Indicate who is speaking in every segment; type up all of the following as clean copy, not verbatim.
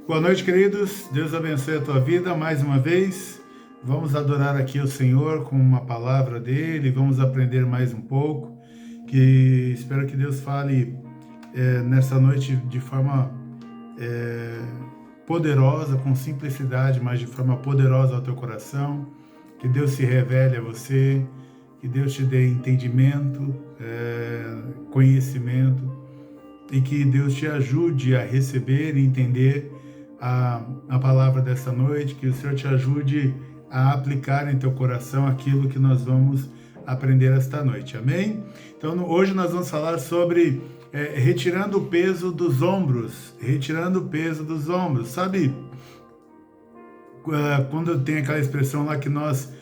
Speaker 1: Boa noite, queridos. Deus abençoe a tua vida mais uma vez. Vamos adorar aqui o Senhor com uma palavra dele, vamos aprender mais um pouco. Espero que Deus fale nessa noite de forma poderosa, com simplicidade, mas de forma poderosa ao teu coração. Que Deus se revele a você, que Deus te dê entendimento, conhecimento, e que Deus te ajude a receber e entender a palavra dessa noite, que o Senhor te ajude a aplicar em teu coração aquilo que nós vamos aprender esta noite, amém? Então, hoje nós vamos falar sobre retirando o peso dos ombros, sabe? Quando tem aquela expressão lá que nós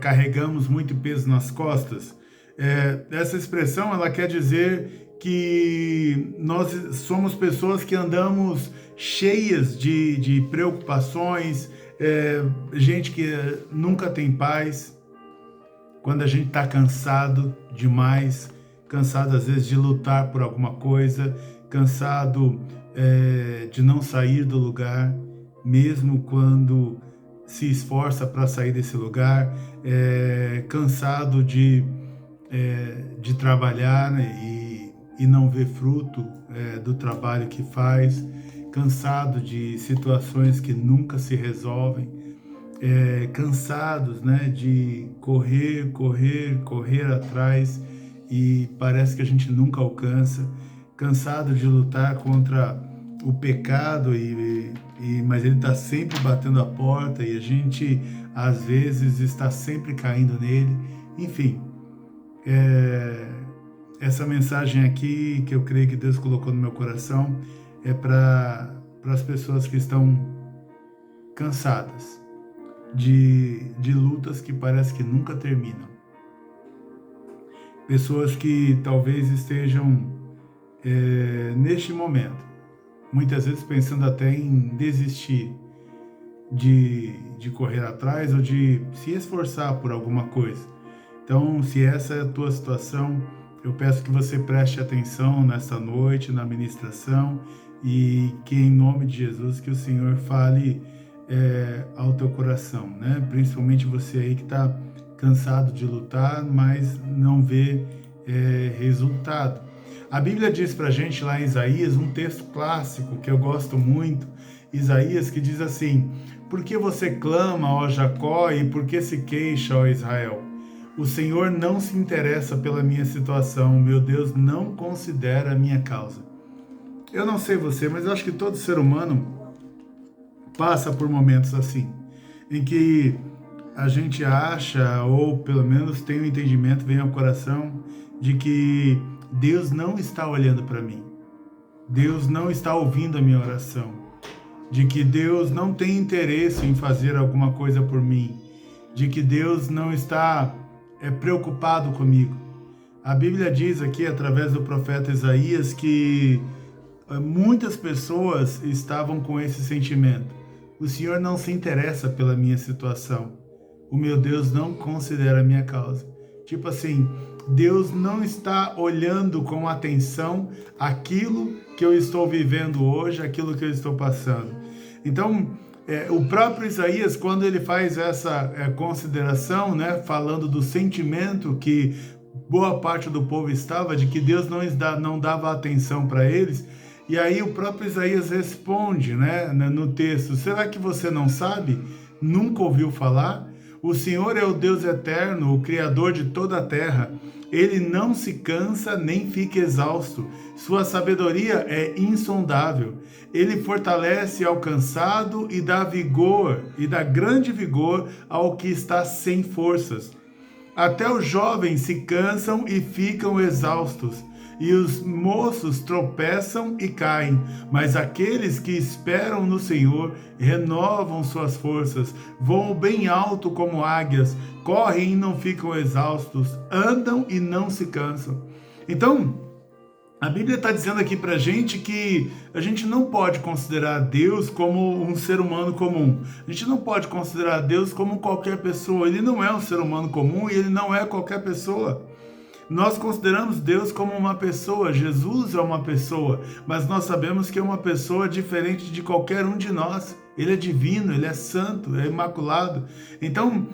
Speaker 1: carregamos muito peso nas costas, essa expressão ela quer dizer que nós somos pessoas que andamos cheias de preocupações, gente que nunca tem paz. Quando a gente está cansado demais, cansado às vezes de lutar por alguma coisa, cansado de não sair do lugar, mesmo quando se esforça para sair desse lugar, cansado de trabalhar, né, e não ver fruto do trabalho que faz, cansado de situações que nunca se resolvem, cansados, né, de correr atrás e parece que a gente nunca alcança, cansado de lutar contra o pecado, mas ele está sempre batendo a porta e a gente às vezes está sempre caindo nele, enfim. Essa mensagem aqui, que eu creio que Deus colocou no meu coração, é para as pessoas que estão cansadas de lutas que parece que nunca terminam. Pessoas que talvez estejam neste momento, muitas vezes pensando até em desistir de correr atrás ou de se esforçar por alguma coisa. Então, se essa é a tua situação, eu peço que você preste atenção nesta noite, na ministração, e que em nome de Jesus, que o Senhor fale ao teu coração, né? Principalmente você aí que está cansado de lutar, mas não vê resultado. A Bíblia diz pra gente lá em Isaías, um texto clássico que eu gosto muito, Isaías, que diz assim: por que você clama, ó Jacó, e por que se queixa, ó Israel? O Senhor não se interessa pela minha situação, meu Deus não considera a minha causa. Eu não sei você, mas eu acho que todo ser humano passa por momentos assim, em que a gente acha, ou pelo menos tem um entendimento, vem ao coração, de que Deus não está olhando para mim, Deus não está ouvindo a minha oração, de que Deus não tem interesse em fazer alguma coisa por mim, de que Deus não está preocupado comigo. A Bíblia diz aqui, através do profeta Isaías, que muitas pessoas estavam com esse sentimento. O Senhor não se interessa pela minha situação. O meu Deus não considera a minha causa. Tipo assim, Deus não está olhando com atenção aquilo que eu estou vivendo hoje, aquilo que eu estou passando. Então, o próprio Isaías, quando ele faz essa consideração, né, falando do sentimento que boa parte do povo estava, de que Deus não dava atenção para eles, e aí o próprio Isaías responde, né, no texto: será que você não sabe? Nunca ouviu falar? O Senhor é o Deus eterno, o Criador de toda a terra. Ele não se cansa nem fica exausto. Sua sabedoria é insondável. Ele fortalece ao cansado e dá vigor, e dá grande vigor ao que está sem forças. Até os jovens se cansam e ficam exaustos, e os moços tropeçam e caem, mas aqueles que esperam no Senhor renovam suas forças, voam bem alto como águias, correm e não ficam exaustos, andam e não se cansam. Então, a Bíblia está dizendo aqui para a gente que a gente não pode considerar Deus como um ser humano comum. A gente não pode considerar Deus como qualquer pessoa. Ele não é um ser humano comum e ele não é qualquer pessoa. Nós consideramos Deus como uma pessoa, Jesus é uma pessoa, mas nós sabemos que é uma pessoa diferente de qualquer um de nós. Ele é divino, ele é santo, é imaculado. Então,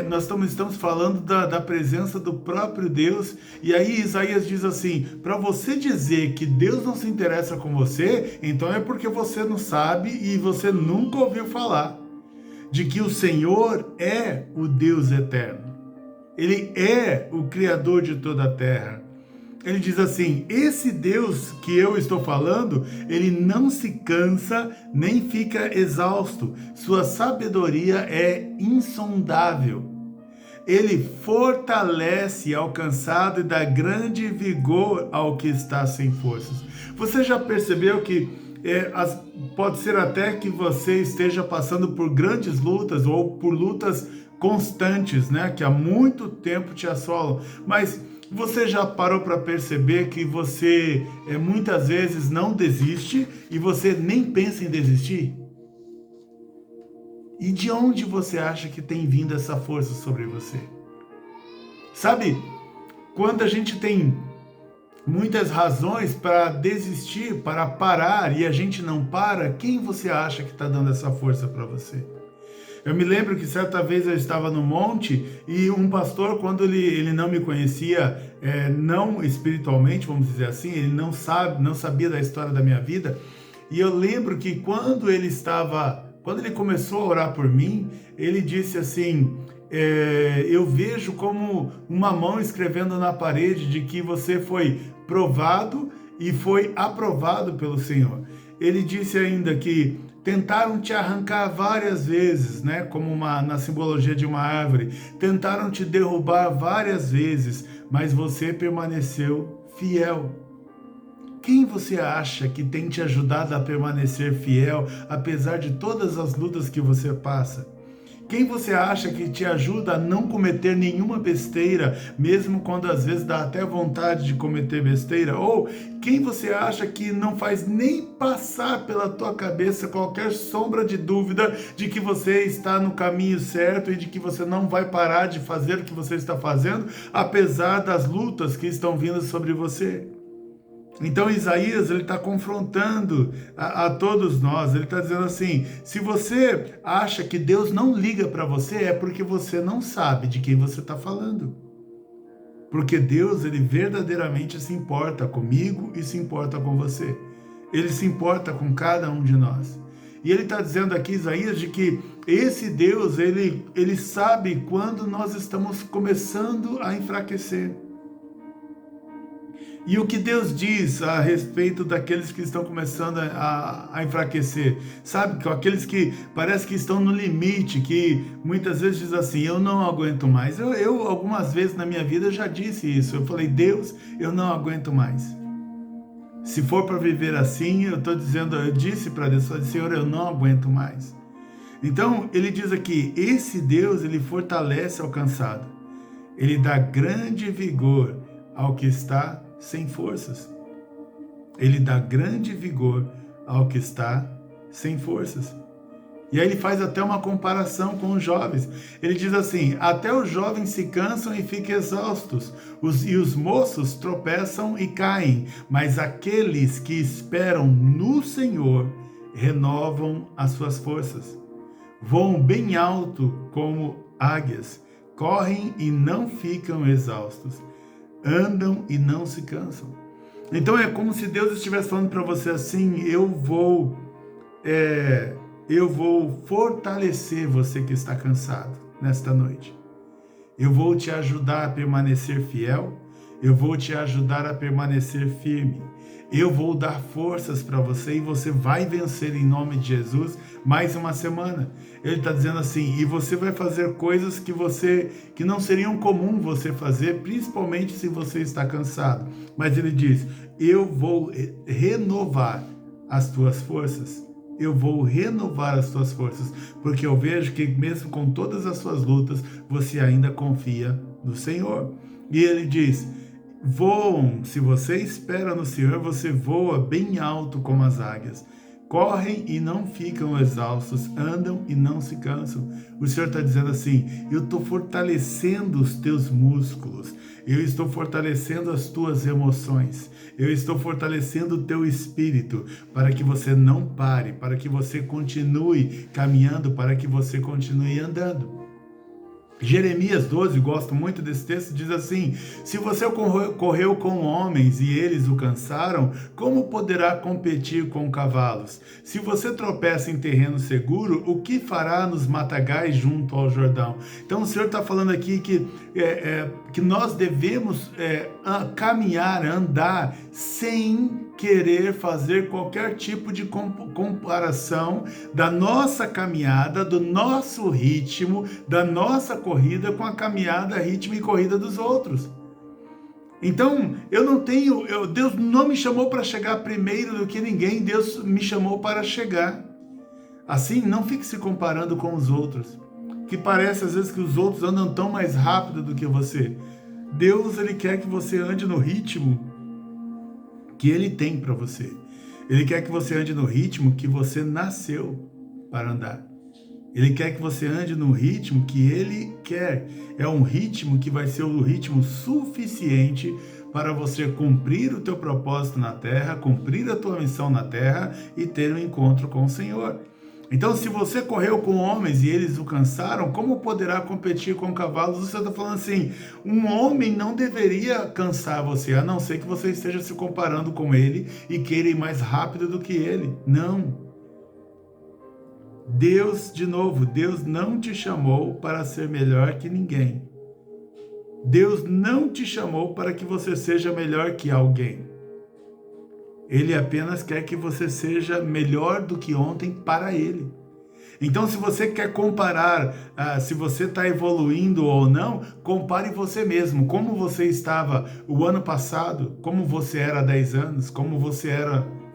Speaker 1: nós estamos falando da presença do próprio Deus. E aí Isaías diz assim, para você dizer que Deus não se interessa com você, então é porque você não sabe e você nunca ouviu falar de que o Senhor é o Deus eterno. Ele é o Criador de toda a terra. Ele diz assim, esse Deus que eu estou falando, ele não se cansa nem fica exausto. Sua sabedoria é insondável. Ele fortalece ao cansado e dá grande vigor ao que está sem forças. Você já percebeu que pode ser até que você esteja passando por grandes lutas ou por lutas constantes, né, que há muito tempo te assolam, mas você já parou para perceber que você muitas vezes não desiste e você nem pensa em desistir? E de onde você acha que tem vindo essa força sobre você? Sabe, quando a gente tem muitas razões para desistir, para parar, e a gente não para, quem você acha que está dando essa força para você? Eu me lembro que certa vez eu estava no monte e um pastor, quando ele não me conhecia, não espiritualmente, vamos dizer assim, ele não sabia da história da minha vida, e eu lembro que quando ele começou a orar por mim, ele disse assim, eu vejo como uma mão escrevendo na parede de que você foi provado e foi aprovado pelo Senhor. Ele disse ainda que tentaram te arrancar várias vezes, né? Como na simbologia de uma árvore. Tentaram te derrubar várias vezes, mas você permaneceu fiel. Quem você acha que tem te ajudado a permanecer fiel, apesar de todas as lutas que você passa? Quem você acha que te ajuda a não cometer nenhuma besteira, mesmo quando às vezes dá até vontade de cometer besteira? Ou quem você acha que não faz nem passar pela tua cabeça qualquer sombra de dúvida de que você está no caminho certo e de que você não vai parar de fazer o que você está fazendo, apesar das lutas que estão vindo sobre você? Então Isaías, ele está confrontando a todos nós, ele está dizendo assim, se você acha que Deus não liga para você, é porque você não sabe de quem você está falando. Porque Deus, ele verdadeiramente se importa comigo e se importa com você. Ele se importa com cada um de nós. E ele está dizendo aqui, Isaías, de que esse Deus, ele sabe quando nós estamos começando a enfraquecer. E o que Deus diz a respeito daqueles que estão começando a enfraquecer? Sabe, aqueles que parece que estão no limite, que muitas vezes diz assim, eu não aguento mais. Eu algumas vezes na minha vida já disse isso. Eu falei, Deus, eu não aguento mais. Se for para viver assim, eu disse para Deus, Senhor, eu não aguento mais. Então, ele diz aqui, esse Deus, ele fortalece ao cansado. Ele dá grande vigor ao que está sem forças. Ele dá grande vigor ao que está sem forças. E aí ele faz até uma comparação com os jovens. Ele diz assim, até os jovens se cansam e ficam exaustos, e os moços tropeçam e caem, mas aqueles que esperam no Senhor renovam as suas forças. Voam bem alto como águias, correm e não ficam exaustos, andam e não se cansam. Então é como se Deus estivesse falando para você assim, eu vou fortalecer você que está cansado nesta noite. Eu vou te ajudar a permanecer fiel, eu vou te ajudar a permanecer firme. Eu vou dar forças para você e você vai vencer em nome de Jesus mais uma semana. Ele está dizendo assim, e você vai fazer coisas que não seriam comum você fazer, principalmente se você está cansado. Mas ele diz, eu vou renovar as tuas forças. Eu vou renovar as tuas forças, porque eu vejo que mesmo com todas as suas lutas, você ainda confia no Senhor. E ele diz, voam, se você espera no Senhor, você voa bem alto como as águias, correm e não ficam exaustos, andam e não se cansam. O Senhor está dizendo assim: eu estou fortalecendo os teus músculos, eu estou fortalecendo as tuas emoções, eu estou fortalecendo o teu espírito, para que você não pare, para que você continue caminhando, para que você continue andando. Jeremias 12, gosto muito desse texto, diz assim: se você correu com homens e eles o cansaram, como poderá competir com cavalos? Se você tropeça em terreno seguro, o que fará nos matagais junto ao Jordão? Então o Senhor está falando aqui que nós devemos caminhar, andar, sem querer fazer qualquer tipo de comparação da nossa caminhada, do nosso ritmo, da nossa corrida com a caminhada, ritmo e corrida dos outros. Então, Deus não me chamou para chegar primeiro do que ninguém, Deus me chamou para chegar. Assim, não fique se comparando com os outros, que parece às vezes que os outros andam tão mais rápido do que você. Deus, Ele quer que você ande no ritmo que Ele tem para você. Ele quer que você ande no ritmo que você nasceu para andar. Ele quer que você ande no ritmo que Ele quer. É um ritmo que vai ser o ritmo suficiente para você cumprir o teu propósito na terra, cumprir a tua missão na terra e ter um encontro com o Senhor. Então, se você correu com homens e eles o cansaram, como poderá competir com cavalos? Você está falando assim, um homem não deveria cansar você, a não ser que você esteja se comparando com ele e queira ir mais rápido do que ele. Não. Deus, de novo, Deus não te chamou para ser melhor que ninguém. Deus não te chamou para que você seja melhor que alguém. Ele apenas quer que você seja melhor do que ontem para Ele. Então, se você quer comparar se você está evoluindo ou não, compare você mesmo. Como você estava o ano passado, como você era há 10 anos, como você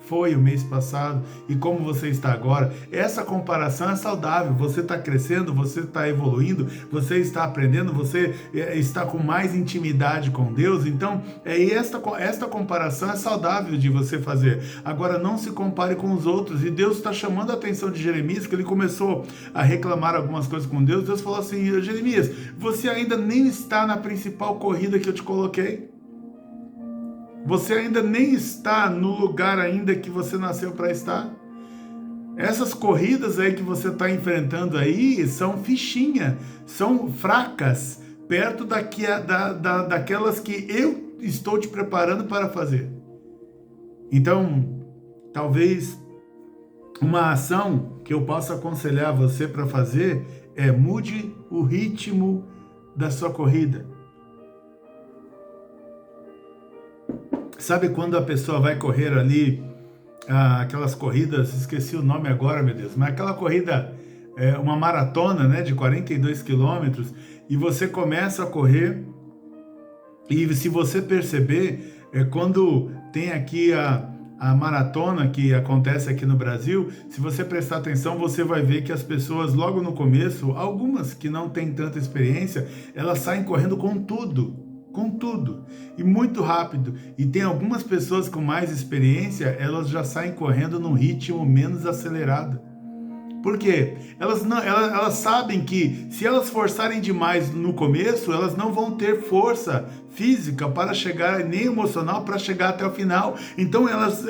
Speaker 1: foi o mês passado e como você está agora. Essa comparação é saudável. Você está crescendo, você está evoluindo, você está aprendendo, você está com mais intimidade com Deus. Então, esta comparação é saudável de você fazer. Agora, não se compare com os outros. E Deus está chamando a atenção de Jeremias, que ele começou a reclamar algumas coisas com Deus. Deus falou assim: Jeremias, você ainda nem está na principal corrida que eu te coloquei. Você ainda nem está no lugar ainda que você nasceu para estar. Essas corridas aí que você está enfrentando aí são fichinha, são fracas, perto daquelas que eu estou te preparando para fazer. Então, talvez uma ação que eu possa aconselhar você para fazer é mude o ritmo da sua corrida. Sabe quando a pessoa vai correr ali, aquelas corridas, esqueci o nome agora, meu Deus, mas aquela corrida, uma maratona, né, de 42 quilômetros, e você começa a correr, e se você perceber, quando tem aqui a maratona que acontece aqui no Brasil, se você prestar atenção, você vai ver que as pessoas logo no começo, algumas que não têm tanta experiência, elas saem correndo com tudo, e muito rápido. E tem algumas pessoas com mais experiência, elas já saem correndo num ritmo menos acelerado. Por quê? Elas sabem que se elas forçarem demais no começo, elas não vão ter força física para chegar, nem emocional para chegar até o final. Então elas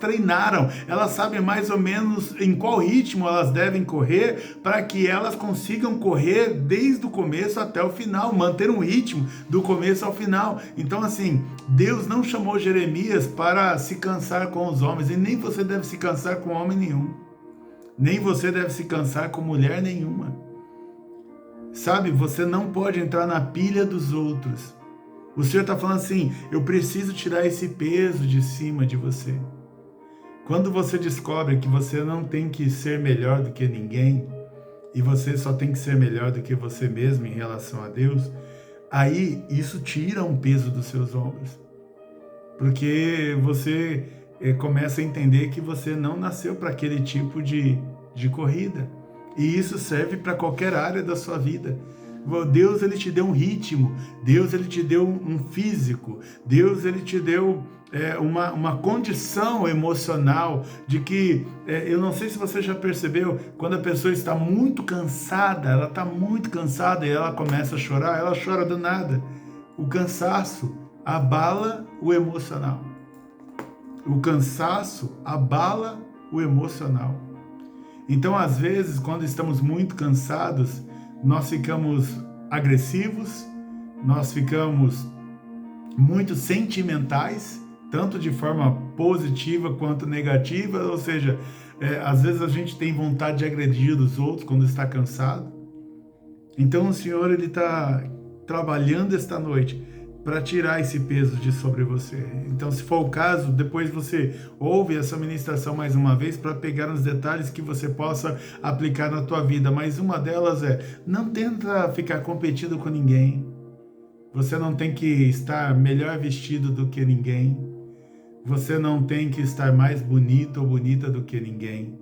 Speaker 1: treinaram, elas sabem mais ou menos em qual ritmo elas devem correr para que elas consigam correr desde o começo até o final, manter um ritmo do começo ao final. Então assim, Deus não chamou Jeremias para se cansar com os homens, e nem você deve se cansar com homem nenhum. Nem você deve se cansar com mulher nenhuma. Sabe, você não pode entrar na pilha dos outros. O Senhor está falando assim, eu preciso tirar esse peso de cima de você. Quando você descobre que você não tem que ser melhor do que ninguém, e você só tem que ser melhor do que você mesmo em relação a Deus, aí isso tira um peso dos seus ombros. Porque você começa a entender que você não nasceu para aquele tipo de corrida. E isso serve para qualquer área da sua vida. Deus, ele te deu um ritmo, Deus, ele te deu um físico, Deus, ele te deu uma condição emocional de que, eu não sei se você já percebeu, quando a pessoa está muito cansada, ela está muito cansada e ela começa a chorar, ela chora do nada. O cansaço abala o emocional. O cansaço abala o emocional. Então, às vezes, quando estamos muito cansados, nós ficamos agressivos, nós ficamos muito sentimentais, tanto de forma positiva quanto negativa, ou seja, às vezes a gente tem vontade de agredir os outros quando está cansado. Então o Senhor, ele está trabalhando esta noite para tirar esse peso de sobre você. Então, se for o caso, depois você ouve essa ministração mais uma vez para pegar os detalhes que você possa aplicar na tua vida. Mas uma delas não tenta ficar competindo com ninguém. Você não tem que estar melhor vestido do que ninguém. Você não tem que estar mais bonito ou bonita do que ninguém.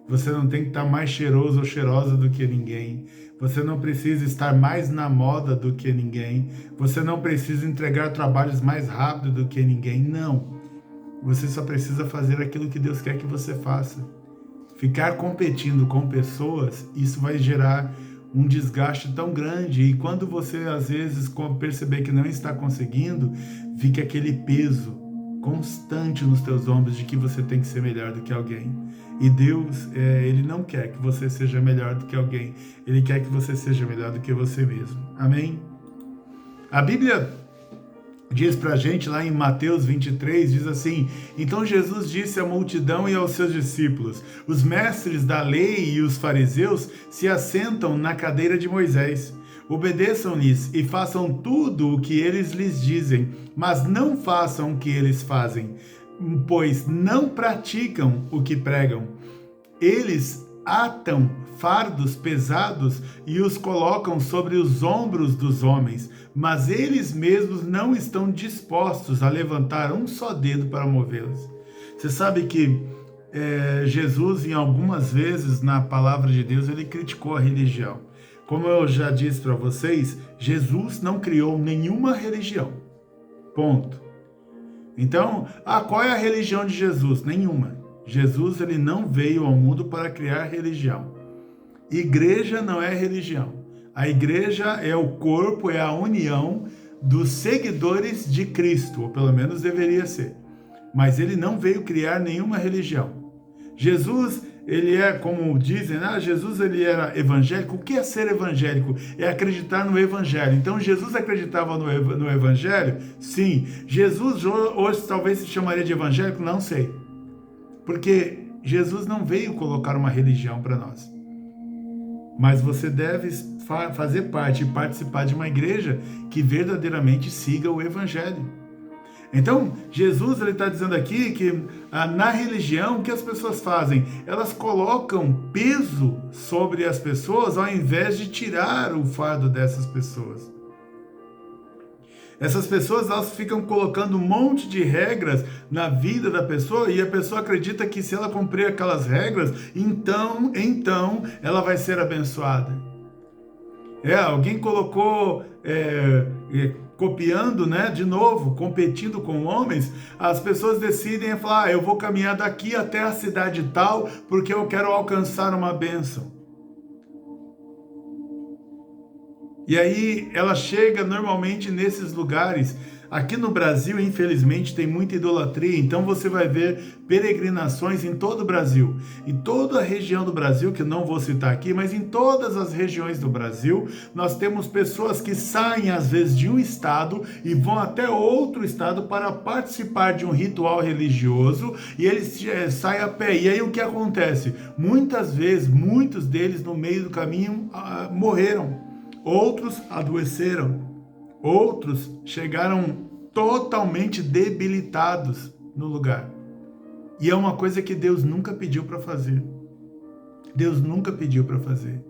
Speaker 1: Você não tem que estar mais cheiroso ou cheirosa do que ninguém. Você não precisa estar mais na moda do que ninguém. Você não precisa entregar trabalhos mais rápido do que ninguém. Não. Você só precisa fazer aquilo que Deus quer que você faça. Ficar competindo com pessoas, isso vai gerar um desgaste tão grande. E quando você, às vezes, perceber que não está conseguindo, fica aquele peso constante nos teus ombros de que você tem que ser melhor do que alguém. E Deus, Ele não quer que você seja melhor do que alguém. Ele quer que você seja melhor do que você mesmo. Amém? A Bíblia diz pra gente lá em Mateus 23, diz assim: então Jesus disse à multidão e aos seus discípulos: os mestres da lei e os fariseus se assentam na cadeira de Moisés. Obedeçam-lhes e façam tudo o que eles lhes dizem, mas não façam o que eles fazem, pois não praticam o que pregam. Eles atam fardos pesados e os colocam sobre os ombros dos homens, mas eles mesmos não estão dispostos a levantar um só dedo para movê-los. Você sabe que Jesus, em algumas vezes na palavra de Deus, ele criticou a religião. Como eu já disse para vocês, Jesus não criou nenhuma religião. Ponto. Então, qual é a religião de Jesus? Nenhuma. Jesus, ele não veio ao mundo para criar religião. Igreja não é religião. A igreja é o corpo, é a união dos seguidores de Cristo, ou pelo menos deveria ser. Mas ele não veio criar nenhuma religião. Jesus, ele como dizem, Jesus, ele era evangélico. O que é ser evangélico? É acreditar no evangelho. Então, Jesus acreditava no evangelho? Sim. Jesus hoje talvez se chamaria de evangélico? Não sei. Porque Jesus não veio colocar uma religião para nós. Mas você deve fazer parte e participar de uma igreja que verdadeiramente siga o evangelho. Então, Jesus está dizendo aqui que na religião, o que as pessoas fazem? Elas colocam peso sobre as pessoas ao invés de tirar o fardo dessas pessoas. Essas pessoas, elas ficam colocando um monte de regras na vida da pessoa e a pessoa acredita que se ela cumprir aquelas regras, então ela vai ser abençoada. Alguém colocou... copiando, de novo, competindo com homens, as pessoas decidem falar, eu vou caminhar daqui até a cidade tal, porque eu quero alcançar uma bênção. E aí ela chega normalmente nesses lugares. Aqui no Brasil, infelizmente, tem muita idolatria, então você vai ver peregrinações em todo o Brasil. Em toda a região do Brasil, que eu não vou citar aqui, mas em todas as regiões do Brasil, nós temos pessoas que saem, às vezes, de um estado e vão até outro estado para participar de um ritual religioso, e eles saem a pé. E aí o que acontece? Muitas vezes, muitos deles, no meio do caminho, morreram. Outros adoeceram. Outros chegaram totalmente debilitados no lugar. E é uma coisa que Deus nunca pediu para fazer. Deus nunca pediu para fazer.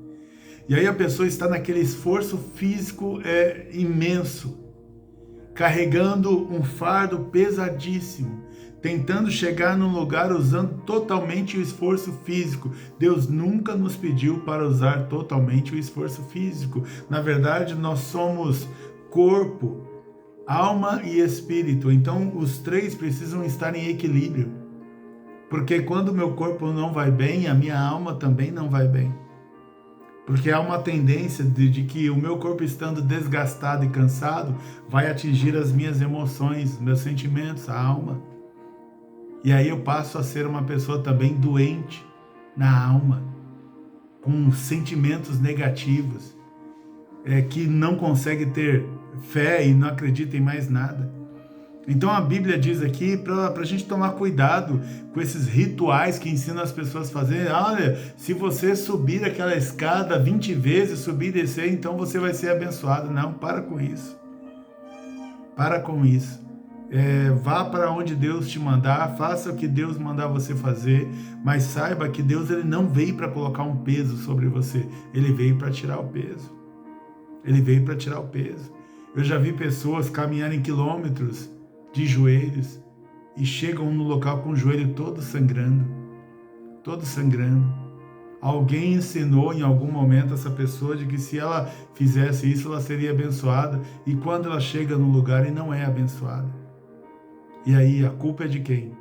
Speaker 1: E aí a pessoa está naquele esforço físico imenso, carregando um fardo pesadíssimo, tentando chegar num lugar usando totalmente o esforço físico. Deus nunca nos pediu para usar totalmente o esforço físico. Na verdade, nós somos corpo, alma e espírito. Então, os três precisam estar em equilíbrio. Porque quando o meu corpo não vai bem, a minha alma também não vai bem. Porque há uma tendência de que o meu corpo estando desgastado e cansado vai atingir as minhas emoções, meus sentimentos, a alma. E aí eu passo a ser uma pessoa também doente na alma, com sentimentos negativos, que não consegue ter fé e não acredita em mais nada. Então a Bíblia diz aqui para a gente tomar cuidado com esses rituais que ensinam as pessoas a fazerem. Olha, se você subir aquela escada 20 vezes, subir e descer, então você vai ser abençoado. Não, para com isso. Para com isso. Vá para onde Deus te mandar, faça o que Deus mandar você fazer, mas saiba que Deus ele não veio para colocar um peso sobre você, ele veio para tirar o peso. Ele veio para tirar o peso. Eu já vi pessoas caminharem quilômetros de joelhos e chegam no local com o joelho todo sangrando. Alguém ensinou em algum momento essa pessoa de que se ela fizesse isso, ela seria abençoada, e quando ela chega no lugar e não é abençoada. E aí, a culpa é de quem?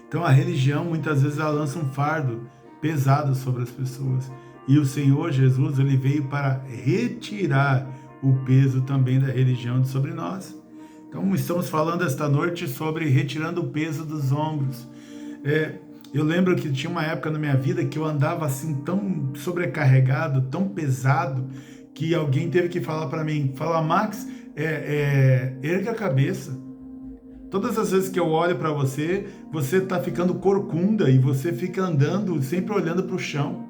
Speaker 1: Então a religião muitas vezes ela lança um fardo pesado sobre as pessoas. E o Senhor Jesus, ele veio para retirar o peso também da religião de sobre nós. Então estamos falando esta noite sobre retirando o peso dos ombros. Eu lembro que tinha uma época na minha vida que eu andava assim tão sobrecarregado, tão pesado, que alguém teve que falar para mim, Max, erga a cabeça. Todas as vezes que eu olho para você, você está ficando corcunda e você fica andando sempre olhando para o chão.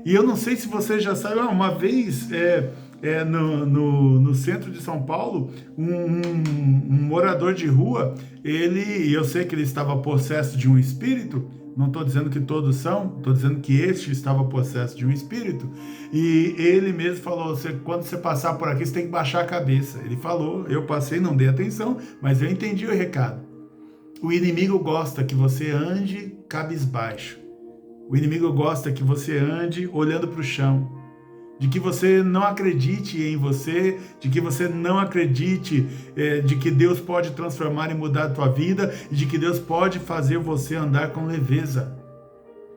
Speaker 1: E eu não sei se você já sabe, uma vez no centro de São Paulo, um morador de rua, eu sei que ele estava possesso de um espírito, não estou dizendo que todos são, estou dizendo que este estava possesso de um espírito, e ele mesmo falou, quando você passar por aqui, você tem que baixar a cabeça. Ele falou, eu passei, não dei atenção, mas eu entendi o recado. O inimigo gosta que você ande cabisbaixo. O inimigo gosta que você ande olhando para o chão, de que você não acredite em você, de que você não acredite de que Deus pode transformar e mudar a tua vida, e de que Deus pode fazer você andar com leveza,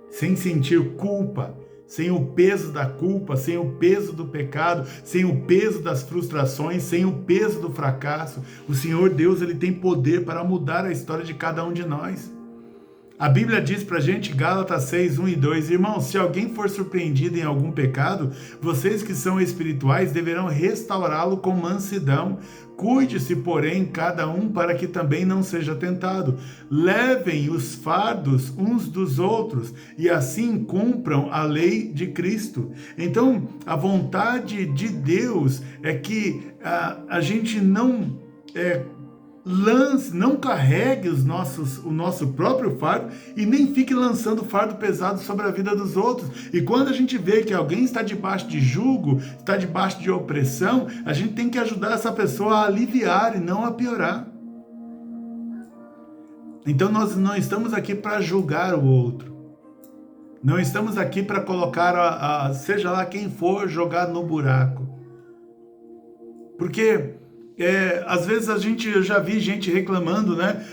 Speaker 1: sem sentir culpa, sem o peso da culpa, sem o peso do pecado, sem o peso das frustrações, sem o peso do fracasso. O Senhor Deus, ele tem poder para mudar a história de cada um de nós. A Bíblia diz pra gente, Gálatas 6, 1 e 2, irmãos, se alguém for surpreendido em algum pecado, vocês que são espirituais deverão restaurá-lo com mansidão. Cuide-se, porém, cada um para que também não seja tentado. Levem os fardos uns dos outros e assim cumpram a lei de Cristo. Então, a vontade de Deus é que a gente não não carregue o nosso próprio fardo e nem fique lançando fardo pesado sobre a vida dos outros. E quando a gente vê que alguém está debaixo de jugo, está debaixo de opressão, a gente tem que ajudar essa pessoa a aliviar e não a piorar. Então nós não estamos aqui para julgar o outro. Não estamos aqui para colocar, seja lá quem for, jogar no buraco. Porque às vezes eu já vi gente reclamando, né?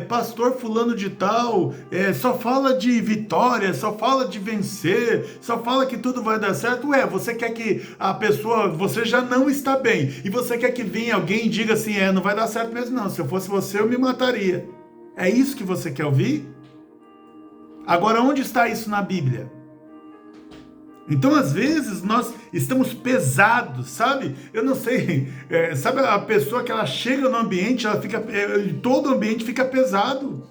Speaker 1: Pastor fulano de tal, só fala de vitória, só fala de vencer, só fala que tudo vai dar certo. Você quer que a pessoa, você já não está bem, e você quer que venha alguém e diga assim, não vai dar certo mesmo não, se eu fosse você eu me mataria. É isso que você quer ouvir? Agora, onde está isso na Bíblia? Então, às vezes, nós estamos pesados, sabe? Eu não sei, sabe a pessoa que ela chega no ambiente, ela fica, todo o ambiente fica pesado.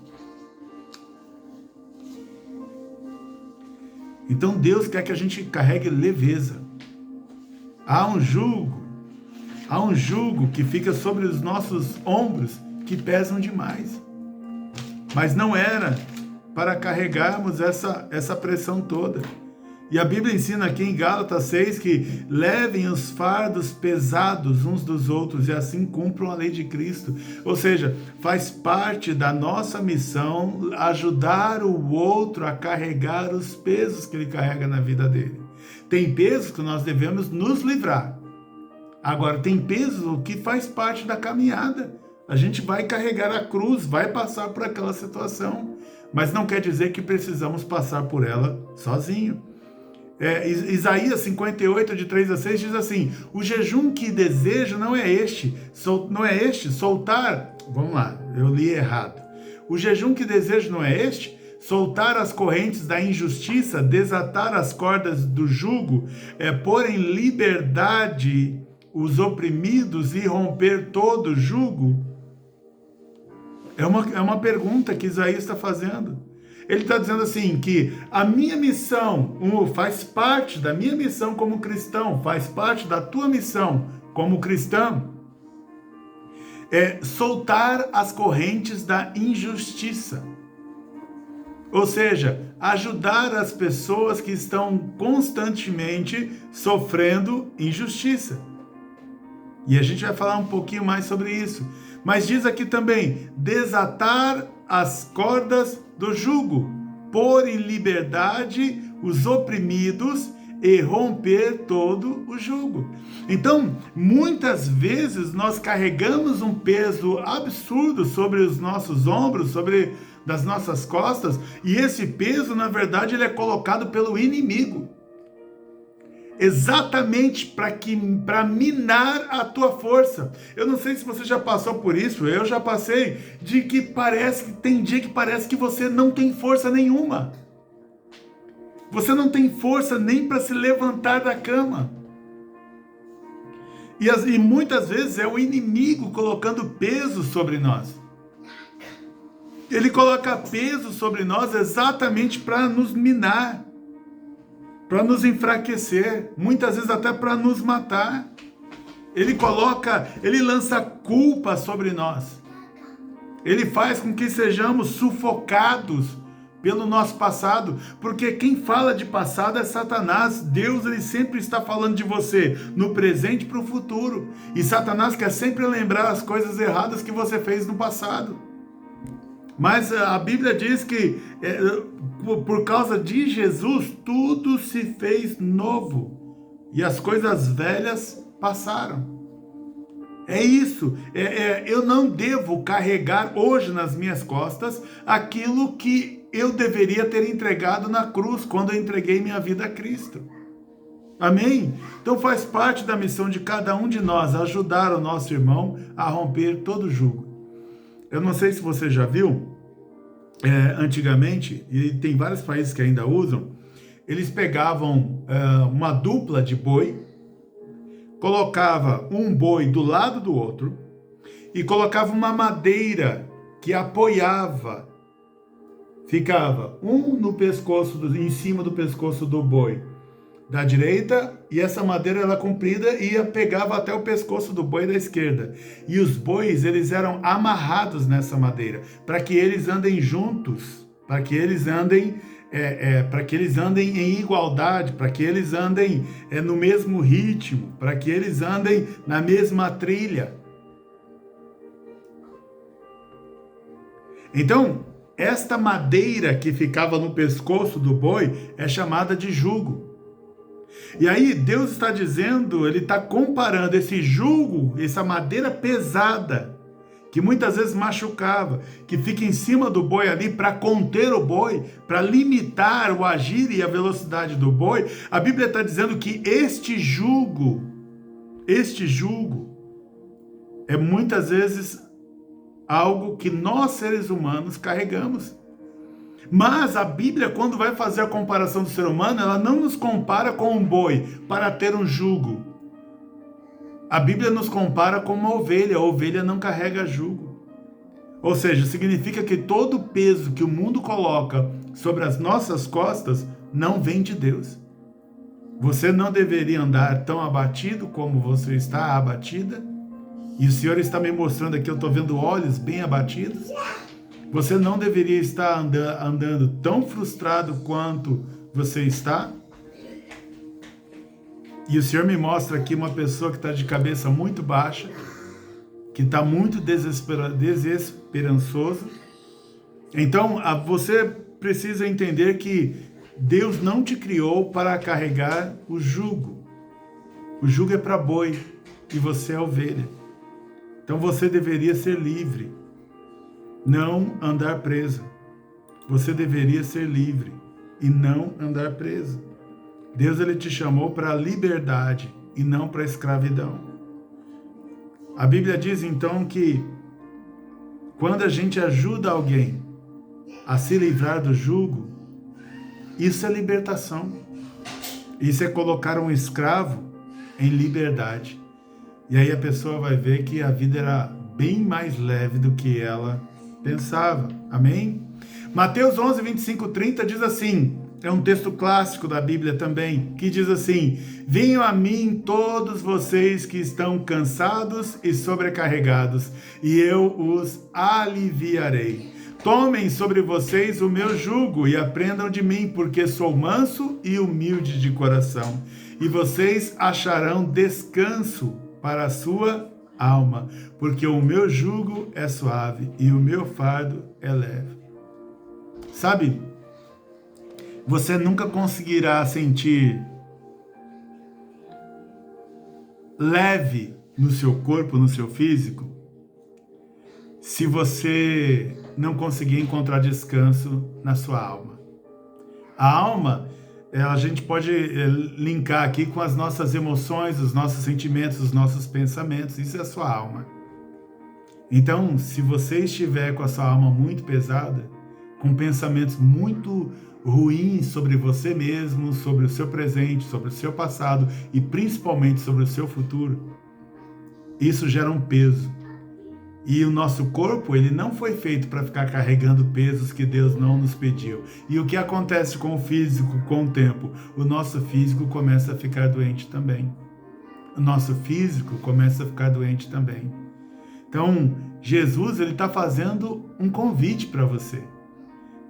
Speaker 1: Então, Deus quer que a gente carregue leveza. Há um jugo que fica sobre os nossos ombros, que pesam demais. Mas não era para carregarmos essa pressão toda. E a Bíblia ensina aqui em Gálatas 6 que levem os fardos pesados uns dos outros e assim cumpram a lei de Cristo. Ou seja, faz parte da nossa missão ajudar o outro a carregar os pesos que ele carrega na vida dele. Tem pesos que nós devemos nos livrar. Agora, tem peso que faz parte da caminhada. A gente vai carregar a cruz, vai passar por aquela situação, mas não quer dizer que precisamos passar por ela sozinho. Isaías 58, de 3 a 6, diz assim: o jejum que desejo não é este, soltar... Vamos lá, eu li errado. O jejum que desejo não é este, soltar as correntes da injustiça, desatar as cordas do jugo, pôr em liberdade os oprimidos e romper todo jugo? É uma pergunta que Isaías está fazendo. Ele está dizendo assim, que a minha missão faz parte da minha missão como cristão, faz parte da tua missão como cristão, é soltar as correntes da injustiça. Ou seja, ajudar as pessoas que estão constantemente sofrendo injustiça. E a gente vai falar um pouquinho mais sobre isso. Mas diz aqui também, desatar as cordas do jugo, pôr em liberdade os oprimidos e romper todo o jugo. Então, muitas vezes nós carregamos um peso absurdo sobre os nossos ombros, sobre das nossas costas, e esse peso, na verdade, ele é colocado pelo inimigo. Exatamente para minar a tua força. Eu não sei se você já passou por isso, eu já passei, de que tem dia que parece que você não tem força nenhuma. Você não tem força nem para se levantar da cama. E muitas vezes é o inimigo colocando peso sobre nós. Ele coloca peso sobre nós exatamente para nos minar, para nos enfraquecer, muitas vezes até para nos matar. Ele lança culpa sobre nós. Ele faz com que sejamos sufocados pelo nosso passado, porque quem fala de passado é Satanás. Deus, ele sempre está falando de você no presente para o futuro. E Satanás quer sempre lembrar as coisas erradas que você fez no passado. Mas a Bíblia diz que por causa de Jesus, tudo se fez novo. E as coisas velhas passaram. É isso. Eu não devo carregar hoje nas minhas costas aquilo que eu deveria ter entregado na cruz quando eu entreguei minha vida a Cristo. Amém? Então faz parte da missão de cada um de nós ajudar o nosso irmão a romper todo jugo. Eu não sei se você já viu, antigamente, e tem vários países que ainda usam, eles pegavam uma dupla de boi, colocava um boi do lado do outro e colocava uma madeira que apoiava, ficava um no pescoço, em cima do pescoço do boi da direita, e essa madeira era comprida e pegava até o pescoço do boi da esquerda. E os bois, eles eram amarrados nessa madeira, para que eles andem juntos, para que eles andem em igualdade, para que eles andem no mesmo ritmo, para que eles andem na mesma trilha. Então, esta madeira que ficava no pescoço do boi é chamada de jugo. E aí Deus está dizendo, ele está comparando esse jugo, essa madeira pesada, que muitas vezes machucava, que fica em cima do boi ali para conter o boi, para limitar o agir e a velocidade do boi. A Bíblia está dizendo que este jugo é muitas vezes algo que nós seres humanos carregamos. Mas a Bíblia, quando vai fazer a comparação do ser humano, ela não nos compara com um boi para ter um jugo. A Bíblia nos compara com uma ovelha. A ovelha não carrega jugo. Ou seja, significa que todo o peso que o mundo coloca sobre as nossas costas não vem de Deus. Você não deveria andar tão abatido como você está abatida. E o Senhor está me mostrando aqui, eu estou vendo olhos bem abatidos. Você não deveria estar andando tão frustrado quanto você está. E o Senhor me mostra aqui uma pessoa que está de cabeça muito baixa, que está muito desesperançoso. Então, você precisa entender que Deus não te criou para carregar o jugo. O jugo é para boi e você é ovelha. Então você deveria ser livre, não andar preso. Você deveria ser livre e não andar preso. Deus ele te chamou para a liberdade e não para a escravidão. A Bíblia diz então que quando a gente ajuda alguém a se livrar do jugo, isso é libertação. Isso é colocar um escravo em liberdade. E aí a pessoa vai ver que a vida era bem mais leve do que ela pensava. Amém? Mateus 11, 25, 30 diz assim, é um texto clássico da Bíblia também, que diz assim: venham a mim todos vocês que estão cansados e sobrecarregados, e eu os aliviarei. Tomem sobre vocês o meu jugo e aprendam de mim, porque sou manso e humilde de coração, e vocês acharão descanso para a sua alma, porque o meu jugo é suave e o meu fardo é leve. Sabe, você nunca conseguirá sentir leve no seu corpo, no seu físico, se você não conseguir encontrar descanso na sua alma. A alma, a gente pode linkar aqui com as nossas emoções, os nossos sentimentos, os nossos pensamentos. Isso é a sua alma. Então, se você estiver com a sua alma muito pesada, com pensamentos muito ruins sobre você mesmo, sobre o seu presente, sobre o seu passado e principalmente sobre o seu futuro, isso gera um peso. E o nosso corpo, ele não foi feito para ficar carregando pesos que Deus não nos pediu. E o que acontece com o físico com o tempo? O nosso físico começa a ficar doente também. O nosso físico começa a ficar doente também. Então, Jesus, ele está fazendo um convite para você.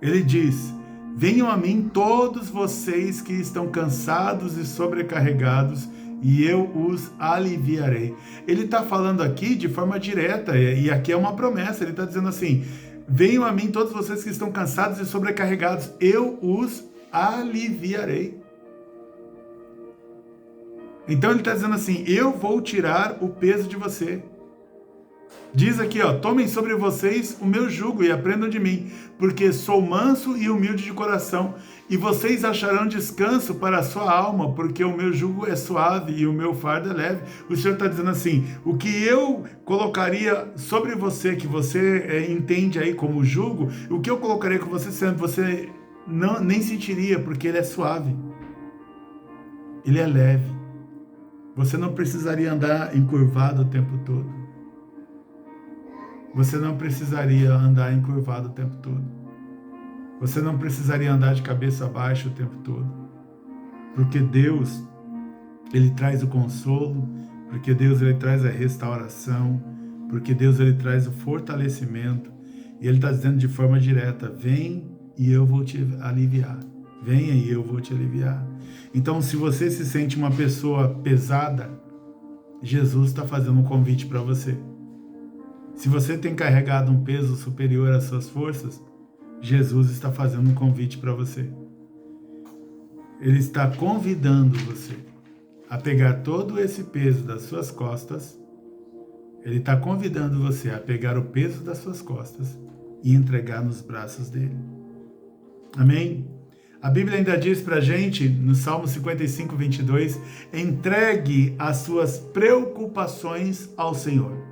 Speaker 1: Ele diz: venham a mim todos vocês que estão cansados e sobrecarregados, e eu os aliviarei. Ele está falando aqui de forma direta, e aqui é uma promessa. Ele está dizendo assim: venham a mim todos vocês que estão cansados e sobrecarregados, eu os aliviarei. Então ele está dizendo assim: eu vou tirar o peso de você. Diz aqui, tomem sobre vocês o meu jugo e aprendam de mim, porque sou manso e humilde de coração, e vocês acharão descanso para a sua alma, porque o meu jugo é suave e o meu fardo é leve. O Senhor está dizendo assim: o que eu colocaria sobre você, que você entende aí como jugo, o que eu colocaria com você, sendo você nem sentiria, porque ele é suave, ele é leve. Você não precisaria andar encurvado o tempo todo. Você não precisaria andar encurvado o tempo todo. Você não precisaria andar de cabeça baixa o tempo todo. Porque Deus, ele traz o consolo, porque Deus, ele traz a restauração, porque Deus, ele traz o fortalecimento. E ele está dizendo de forma direta: vem e eu vou te aliviar. Venha e eu vou te aliviar. Então, se você se sente uma pessoa pesada, Jesus está fazendo um convite para você. Se você tem carregado um peso superior às suas forças, Jesus está fazendo um convite para você. Ele está convidando você a pegar todo esse peso das suas costas. Ele está convidando você a pegar o peso das suas costas e entregar nos braços dele. Amém? A Bíblia ainda diz para a gente, no Salmo 55, 22, entregue as suas preocupações ao Senhor,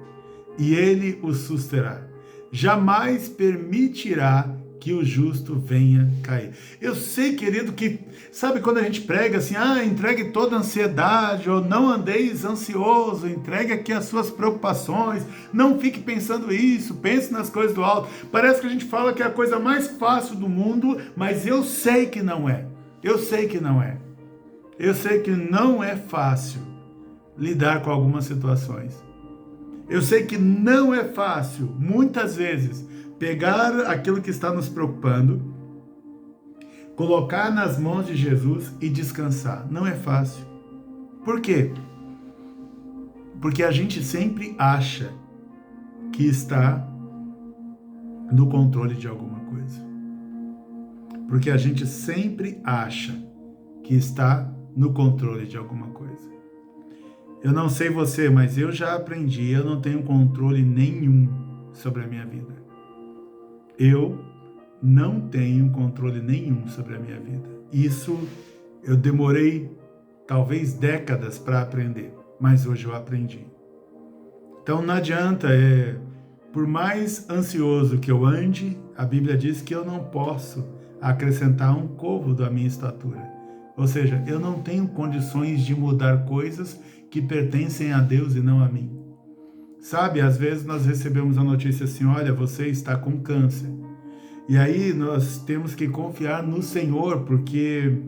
Speaker 1: e ele o susterá. Jamais permitirá que o justo venha cair. Eu sei, querido, que sabe quando a gente prega assim: entregue toda a ansiedade, ou não andeis ansioso, entregue aqui as suas preocupações, não fique pensando isso, pense nas coisas do alto. Parece que a gente fala que é a coisa mais fácil do mundo, mas eu sei que não é. Eu sei que não é. Eu sei que não é fácil lidar com algumas situações. Eu sei que não é fácil, muitas vezes, pegar aquilo que está nos preocupando, colocar nas mãos de Jesus e descansar. Não é fácil. Por quê? Porque a gente sempre acha que está no controle de alguma coisa. Porque a gente sempre acha que está no controle de alguma coisa. Eu não sei você, mas eu já aprendi, eu não tenho controle nenhum sobre a minha vida. Eu não tenho controle nenhum sobre a minha vida. Isso eu demorei talvez décadas para aprender, mas hoje eu aprendi. Então não adianta, por mais ansioso que eu ande, a Bíblia diz que eu não posso acrescentar um côvado à minha estatura. Ou seja, eu não tenho condições de mudar coisas que pertencem a Deus e não a mim. Sabe, às vezes nós recebemos a notícia assim, olha, você está com câncer. E aí nós temos que confiar no Senhor, porque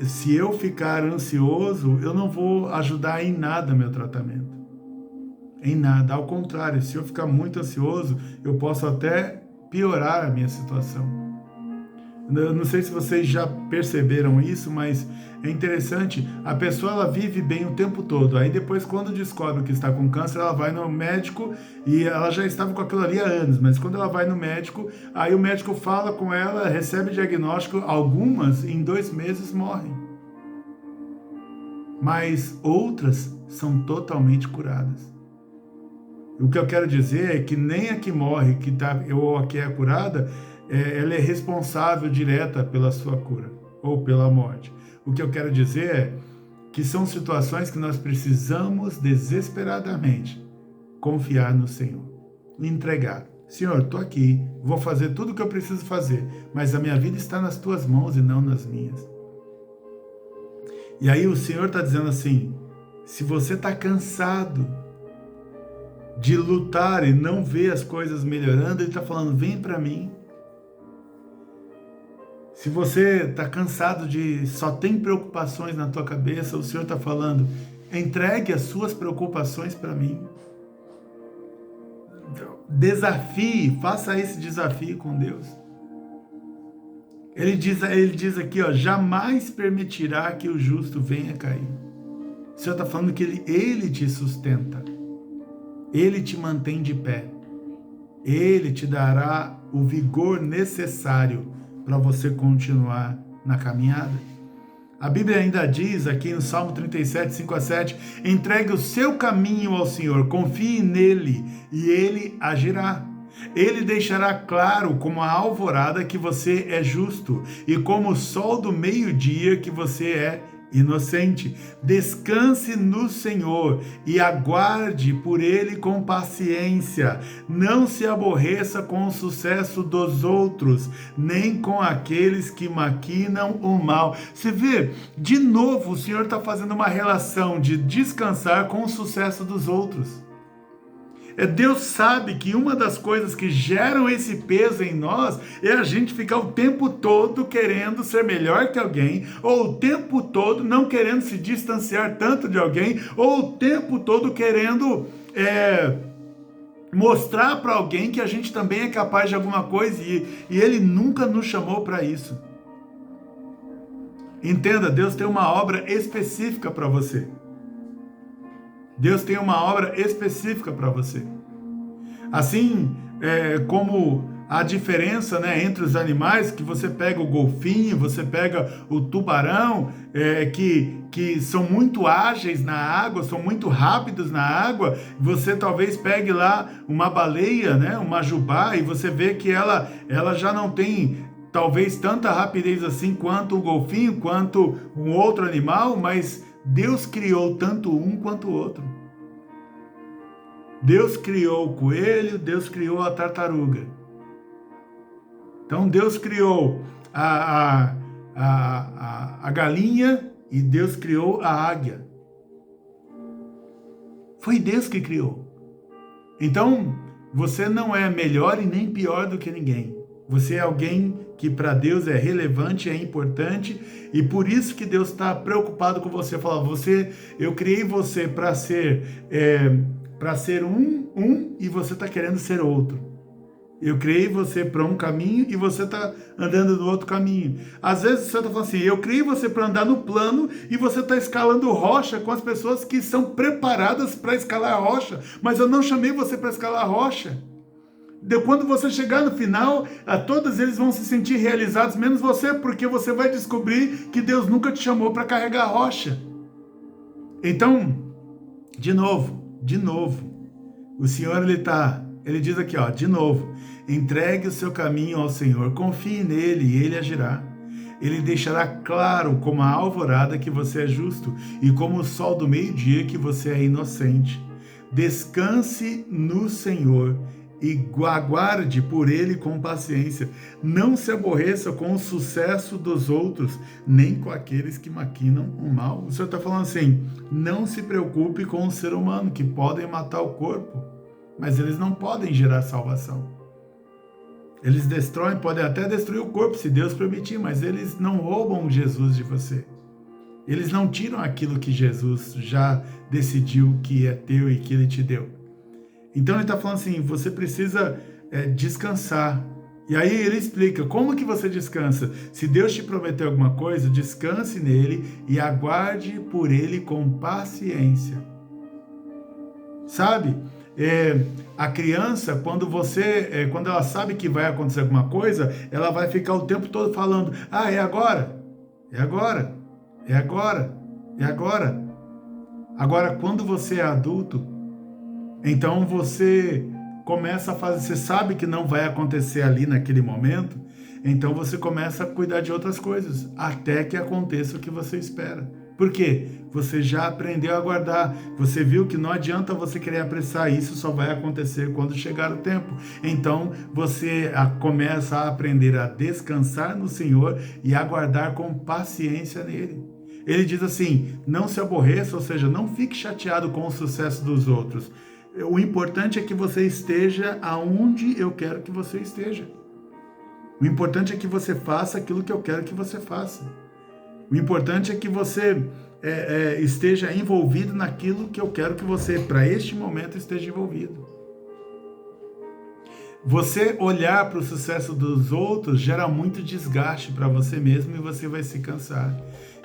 Speaker 1: se eu ficar ansioso, eu não vou ajudar em nada meu tratamento. Em nada. Ao contrário, se eu ficar muito ansioso, eu posso até piorar a minha situação. Eu não sei se vocês já perceberam isso, mas é interessante, a pessoa ela vive bem o tempo todo, aí depois quando descobre que está com câncer, ela vai no médico e ela já estava com aquilo ali há anos, mas quando ela vai no médico, aí o médico fala com ela, recebe diagnóstico, algumas em 2 meses morrem, mas outras são totalmente curadas. O que eu quero dizer é que nem a que morre ou a que é curada, ela é responsável direta pela sua cura ou pela morte. O que eu quero dizer é que são situações que nós precisamos desesperadamente confiar no Senhor, entregar. Senhor, estou aqui, vou fazer tudo o que eu preciso fazer, mas a minha vida está nas tuas mãos e não nas minhas. E aí o Senhor está dizendo assim, se você está cansado de lutar e não ver as coisas melhorando, Ele está falando, vem para mim. Se você está cansado de só tem preocupações na tua cabeça, o Senhor está falando, entregue as suas preocupações para mim. Desafie, faça esse desafio com Deus. Ele diz aqui, ó, jamais permitirá que o justo venha cair. O Senhor está falando que Ele te sustenta. Ele te mantém de pé. Ele te dará o vigor necessário para você continuar na caminhada. A Bíblia ainda diz aqui no Salmo 37, 5-7, entregue o seu caminho ao Senhor, confie nele e ele agirá. Ele deixará claro como a alvorada que você é justo e como o sol do meio-dia que você é inocente. Descanse no Senhor e aguarde por Ele com paciência. Não se aborreça com o sucesso dos outros, nem com aqueles que maquinam o mal. Você vê, de novo, o Senhor está fazendo uma relação de descansar com o sucesso dos outros. Deus sabe que uma das coisas que geram esse peso em nós é a gente ficar o tempo todo querendo ser melhor que alguém, ou o tempo todo não querendo se distanciar tanto de alguém, ou o tempo todo querendo mostrar para alguém que a gente também é capaz de alguma coisa e Ele nunca nos chamou para isso. Entenda, Deus tem uma obra específica para você. Deus tem uma obra específica para você. Assim como a diferença, né, entre os animais, que você pega o golfinho, você pega o tubarão, que são muito ágeis na água, são muito rápidos na água, você talvez pegue lá uma baleia, né, uma jubá, e você vê que ela já não tem talvez tanta rapidez assim quanto o golfinho, quanto um outro animal, mas Deus criou tanto um quanto o outro. Deus criou o coelho, Deus criou a tartaruga. Então Deus criou a galinha e Deus criou a águia. Foi Deus que criou. Então você não é melhor e nem pior do que ninguém. Você é alguém que para Deus é relevante, é importante, e por isso que Deus está preocupado com você. Fala, eu criei você para ser um e você está querendo ser outro. Eu criei você para um caminho e você está andando no outro caminho. Às vezes você está falando assim, eu criei você para andar no plano e você está escalando rocha com as pessoas que são preparadas para escalar a rocha, mas eu não chamei você para escalar a rocha. Quando você chegar no final, todos eles vão se sentir realizados, menos você, porque você vai descobrir que Deus nunca te chamou para carregar a rocha. Então, de novo, o Senhor ele diz aqui, ó, de novo, entregue o seu caminho ao Senhor, confie nele e ele agirá. Ele deixará claro como a alvorada que você é justo e como o sol do meio-dia que você é inocente. Descanse no Senhor e aguarde por ele com paciência. Não se aborreça com o sucesso dos outros, nem com aqueles que maquinam o mal. O Senhor está falando assim, não se preocupe com o ser humano, que podem matar o corpo, mas eles não podem gerar salvação. Eles destroem, podem até destruir o corpo, se Deus permitir, mas eles não roubam Jesus de você. Eles não tiram aquilo que Jesus já decidiu que é teu e que ele te deu. Então ele está falando assim, você precisa descansar. E aí ele explica, como que você descansa? Se Deus te prometeu alguma coisa, descanse nele e aguarde por ele com paciência. Sabe? A criança, quando ela sabe que vai acontecer alguma coisa, ela vai ficar o tempo todo falando, é agora, é agora, é agora, é agora. Agora, quando você é adulto, então você começa a fazer, você sabe que não vai acontecer ali naquele momento, então você começa a cuidar de outras coisas, até que aconteça o que você espera. Por quê? Você já aprendeu a aguardar, você viu que não adianta você querer apressar, isso só vai acontecer quando chegar o tempo. Então você começa a aprender a descansar no Senhor e aguardar com paciência nele. Ele diz assim, não se aborreça, ou seja, não fique chateado com o sucesso dos outros. O importante é que você esteja aonde eu quero que você esteja. O importante é que você faça aquilo que eu quero que você faça. O importante é que você esteja envolvido naquilo que eu quero que você, para este momento, esteja envolvido. Você olhar para o sucesso dos outros gera muito desgaste para você mesmo e você vai se cansar.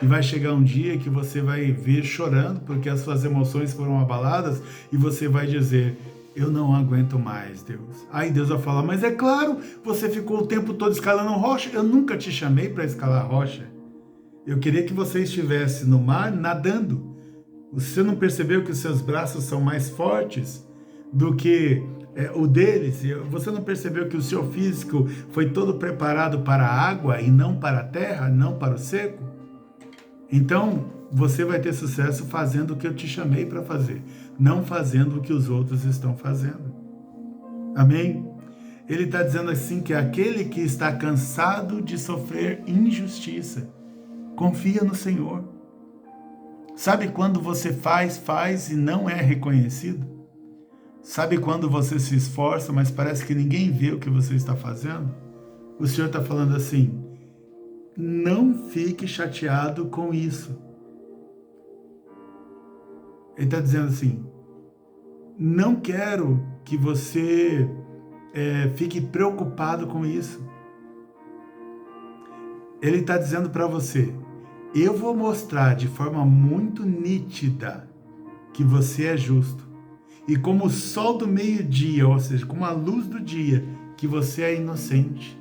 Speaker 1: E vai chegar um dia que você vai vir chorando porque as suas emoções foram abaladas e você vai dizer, eu não aguento mais, Deus. Aí Deus vai falar, mas é claro, você ficou o tempo todo escalando rocha, eu nunca te chamei para escalar rocha. Eu queria que você estivesse no mar nadando. Você não percebeu que os seus braços são mais fortes do que o deles? Você não percebeu que o seu físico foi todo preparado para a água e não para a terra, não para o seco? Então, você vai ter sucesso fazendo o que eu te chamei para fazer, não fazendo o que os outros estão fazendo. Amém? Ele está dizendo assim que aquele que está cansado de sofrer injustiça, confia no Senhor. Sabe quando você faz e não é reconhecido? Sabe quando você se esforça, mas parece que ninguém vê o que você está fazendo? O Senhor está falando assim, não fique chateado com isso. Ele está dizendo assim, não quero que você fique preocupado com isso. Ele está dizendo para você, eu vou mostrar de forma muito nítida que você é justo. E como o sol do meio-dia, ou seja, como a luz do dia, que você é inocente.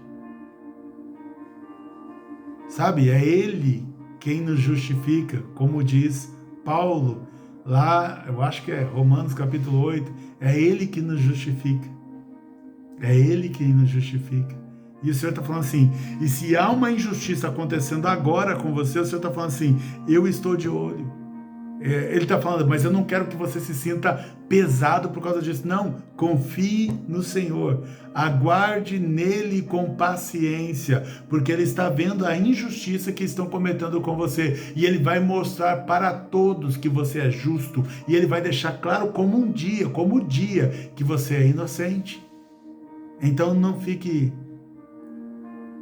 Speaker 1: Sabe, é Ele quem nos justifica, como diz Paulo, lá, eu acho que é Romanos capítulo 8, é Ele que nos justifica. É Ele quem nos justifica. E o Senhor está falando assim, e se há uma injustiça acontecendo agora com você, o Senhor está falando assim, eu estou de olho. Ele está falando, mas eu não quero que você se sinta pesado por causa disso. Não, confie no Senhor. Aguarde nele com paciência, porque ele está vendo a injustiça que estão cometendo com você. E ele vai mostrar para todos que você é justo. E ele vai deixar claro como o dia que você é inocente. Então não fique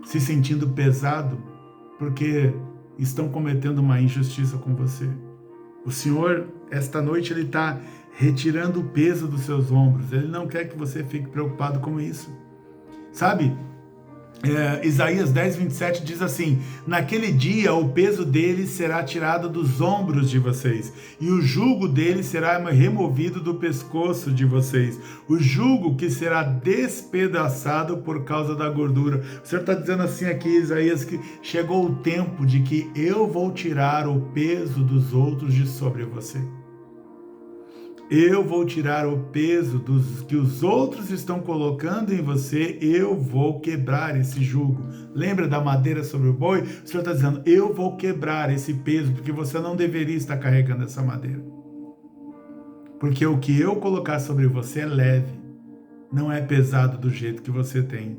Speaker 1: se sentindo pesado, porque estão cometendo uma injustiça com você. O Senhor, esta noite, Ele está retirando o peso dos seus ombros. Ele não quer que você fique preocupado com isso. sabe? Isaías 10, 27 diz assim: naquele dia o peso deles será tirado dos ombros de vocês, e o jugo deles será removido do pescoço de vocês, o jugo que será despedaçado por causa da gordura. O Senhor está dizendo assim aqui, Isaías, que chegou o tempo de que eu vou tirar o peso dos outros de sobre você. Eu vou tirar o peso que os outros estão colocando em você, eu vou quebrar esse jugo. Lembra da madeira sobre o boi? O Senhor está dizendo, eu vou quebrar esse peso, porque você não deveria estar carregando essa madeira. Porque o que eu colocar sobre você é leve, não é pesado do jeito que você tem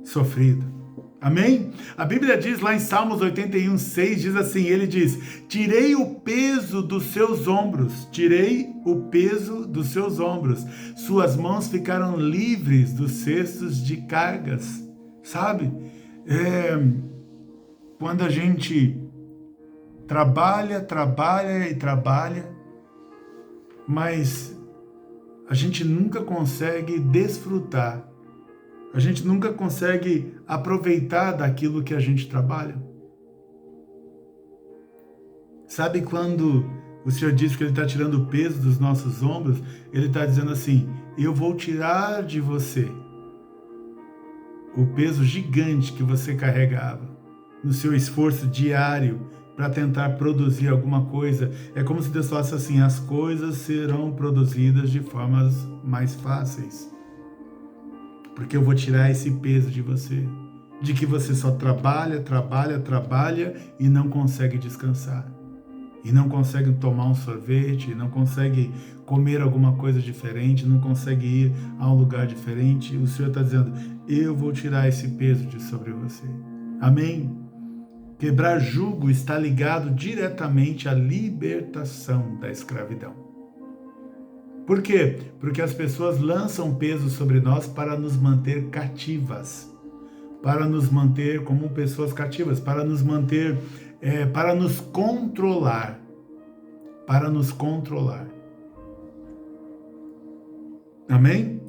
Speaker 1: sofrido. Amém? A Bíblia diz lá em Salmos 81, 6, diz assim, ele diz, tirei o peso dos seus ombros, tirei o peso dos seus ombros, suas mãos ficaram livres dos cestos de cargas, sabe? Quando a gente trabalha, mas a gente nunca consegue desfrutar, a gente nunca consegue aproveitar daquilo que a gente trabalha. Sabe quando o Senhor diz que Ele está tirando o peso dos nossos ombros? Ele está dizendo assim, eu vou tirar de você o peso gigante que você carregava no seu esforço diário para tentar produzir alguma coisa. É como se Deus falasse assim, as coisas serão produzidas de formas mais fáceis. Porque eu vou tirar esse peso de você, de que você só trabalha e não consegue descansar, e não consegue tomar um sorvete, e não consegue comer alguma coisa diferente, não consegue ir a um lugar diferente. O Senhor está dizendo, eu vou tirar esse peso de sobre você. Amém? Quebrar jugo está ligado diretamente à libertação da escravidão. Por quê? Porque as pessoas lançam peso sobre nós para nos manter cativas, para nos manter como pessoas cativas, para nos manter, para nos controlar, Amém?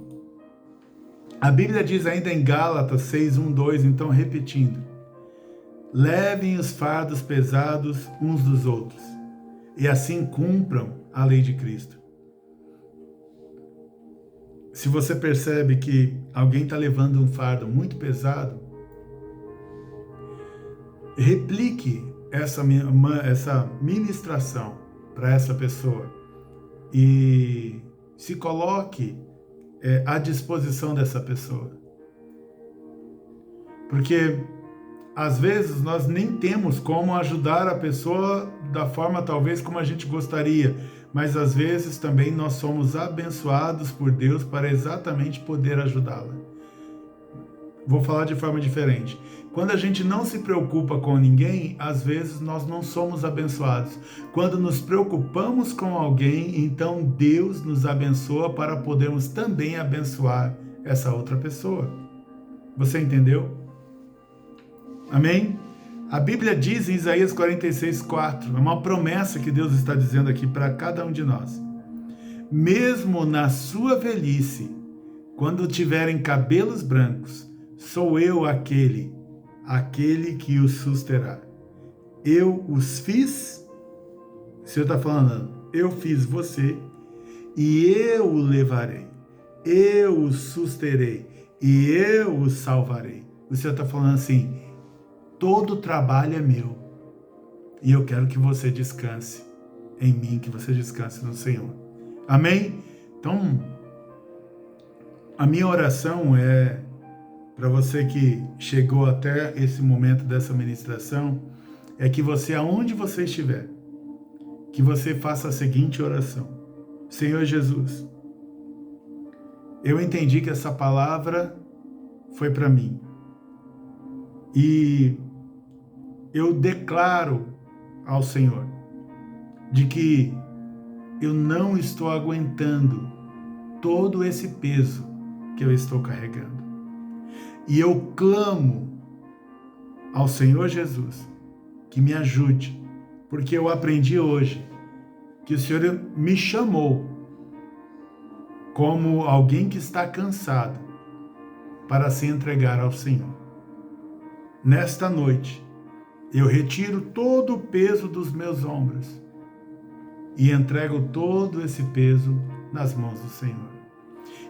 Speaker 1: A Bíblia diz ainda em Gálatas 6, 1, 2, então repetindo, levem os fardos pesados uns dos outros, e assim cumpram a lei de Cristo. Se você percebe que alguém está levando um fardo muito pesado, replique essa ministração para essa pessoa e se coloque à disposição dessa pessoa. Porque às vezes nós nem temos como ajudar a pessoa da forma talvez como a gente gostaria, mas às vezes também nós somos abençoados por Deus para exatamente poder ajudá-la. Vou falar de forma diferente. Quando a gente não se preocupa com ninguém, às vezes nós não somos abençoados. Quando nos preocupamos com alguém, então Deus nos abençoa para podermos também abençoar essa outra pessoa. Você entendeu? Amém? A Bíblia diz em Isaías 46, 4, é uma promessa que Deus está dizendo aqui para cada um de nós. Mesmo na sua velhice, quando tiverem cabelos brancos, sou eu aquele que os susterá. Eu os fiz, o Senhor está falando, eu fiz você e eu o levarei. Eu o susterei e eu o salvarei. O Senhor está falando assim, todo trabalho é meu e eu quero que você descanse em mim, que você descanse no Senhor. Amém? Então, a minha oração é para você que chegou até esse momento dessa ministração, é que você, aonde você estiver, que você faça a seguinte oração. Senhor Jesus, eu entendi que essa palavra foi para mim. E eu declaro ao Senhor de que eu não estou aguentando todo esse peso que eu estou carregando. E eu clamo ao Senhor Jesus que me ajude, porque eu aprendi hoje que o Senhor me chamou como alguém que está cansado, para se entregar ao Senhor. Nesta noite, eu retiro todo o peso dos meus ombros e entrego todo esse peso nas mãos do Senhor.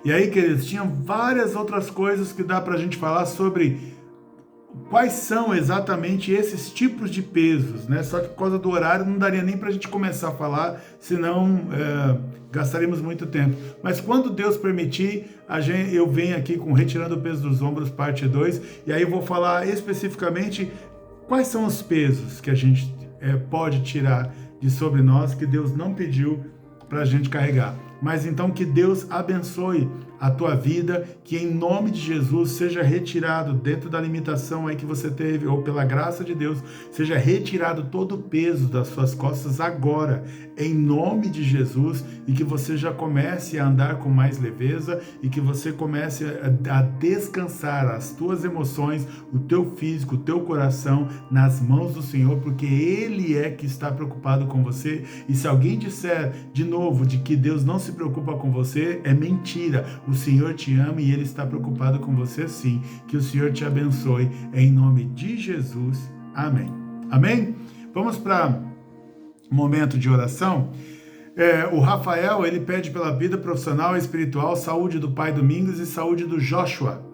Speaker 1: E aí, queridos, tinham várias outras coisas que dá para a gente falar sobre quais são exatamente esses tipos de pesos, né? Só que por causa do horário não daria nem para a gente começar a falar, senão gastaríamos muito tempo. Mas quando Deus permitir, eu venho aqui com Retirando o Peso dos Ombros, parte 2, e aí eu vou falar especificamente quais são os pesos que a gente pode tirar de sobre nós, que Deus não pediu para a gente carregar. Mas então que Deus abençoe a tua vida, que em nome de Jesus seja retirado dentro da limitação aí que você teve, ou pela graça de Deus, seja retirado todo o peso das suas costas agora, em nome de Jesus, e que você já comece a andar com mais leveza, e que você comece a descansar as tuas emoções, o teu físico, o teu coração nas mãos do Senhor, porque Ele é que está preocupado com você. E se alguém disser de novo de que Deus não se preocupa com você, é mentira. O Senhor te ama e Ele está preocupado com você sim. Que o Senhor te abençoe em nome de Jesus. Amém. Amém? Vamos para momento de oração. O Rafael, ele pede pela vida profissional e espiritual, saúde do pai Domingos e saúde do Joshua.